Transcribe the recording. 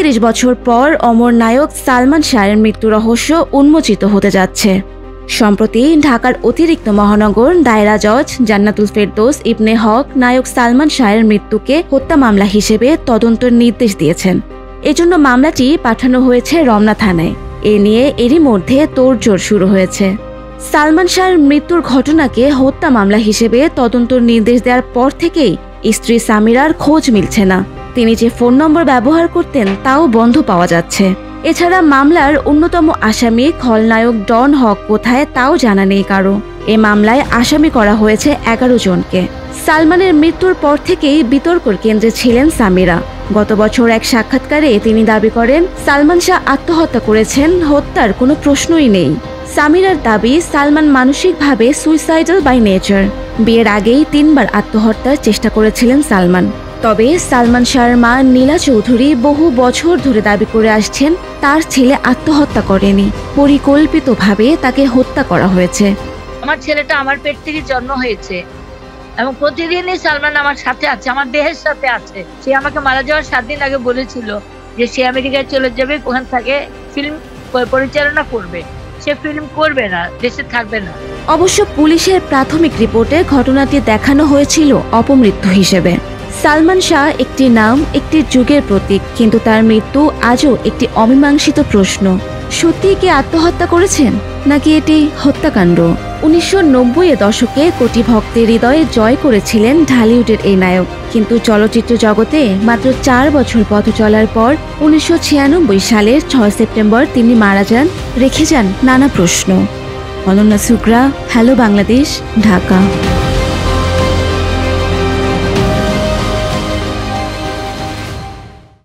৩৯ বছর পর অমর নায়ক সালমান শাহের মৃত্যু রহস্য উন্মোচিত হতে যাচ্ছে। সম্প্রতি ঢাকার অতিরিক্ত মহানগর দায়রা জজ জান্নাতুল ফেরদৌস ইবনে হক নায়ক সালমান শাহের মৃত্যুকে হত্যা মামলা হিসেবে তদন্তের নির্দেশ দিয়েছেন। এজন্য মামলাটি পাঠানো হয়েছে রমনা থানায়। এ নিয়ে এরই মধ্যে তোড়জোড় শুরু হয়েছে। সালমান শাহের মৃত্যুর ঘটনাকে হত্যা মামলা হিসেবে তদন্তের নির্দেশ দেওয়ার পর থেকেই স্ত্রী সামিরার খোঁজ মিলছে না। তিনি যে ফোন নম্বর ব্যবহার করতেন তাও বন্ধ পাওয়া যাচ্ছে। এছাড়া মামলার অন্যতম আসামি খলনায়ক ডন হক কোথায় তাও জানা নেই কারো। এ মামলায় আসামি করা হয়েছে 11 জনকে। সালমানের মৃত্যুর পর থেকেই বিতর্কের কেন্দ্রে ছিলেন সামিরা। গত বছর এক সাক্ষাৎকারে তিনি দাবি করেন সালমান শাহ আত্মহত্যা করেছেন, হত্যার কোনো প্রশ্নই নেই। সামিরার দাবি সালমান মানসিকভাবে সুইসাইডাল বাই নেচার। বিয়ের আগেই 3 বার আত্মহত্যার চেষ্টা করেছিলেন সালমান। তবে সালমান শাহর মা নীলা চৌধুরী বহু বছর ধরে দাবি করে আসছেন তার ছেলে আত্মহত্যা করেনি, পরিকল্পিতভাবে তাকে হত্যা করা হয়েছে। আমার ছেলেটা আমার পেট থেকে জন্ম হয়েছে এবং প্রতিদিনই সালমান আমার সাথে আছে, আমার দেহের সাথে আছে। সে আমাকে মারা যাওয়ার 7 দিন আগে বলেছিল যে সে আমেরিকায় চলে যাবে, ওখান থেকে ফিল্ম পরিচালনা করবে। সে ফিল্ম করবে না, দেশে থাকবে না। অবশ্য পুলিশের প্রাথমিক রিপোর্টে ঘটনাটি দেখানো হয়েছিল অপমৃত্যু হিসেবে। সালমান শাহ একটি নাম, একটি যুগের প্রতীক, কিন্তু তার মৃত্যু আজও একটি অমীমাংসিত প্রশ্ন। সত্যিই কি আত্মহত্যা করেছেন নাকি এটি হত্যাকাণ্ড? 1990-এর দশকে কোটি ভক্তের হৃদয়ে জয় করেছিলেন ঢালিউডের এই নায়ক। কিন্তু চলচ্চিত্র জগতে মাত্র 4 বছর পথ চলার পর 1996 সালের 6 সেপ্টেম্বর তিনি মারা যান, রেখে যান নানা প্রশ্ন। অনন্যা সুকরা, হ্যালো বাংলাদেশ, ঢাকা।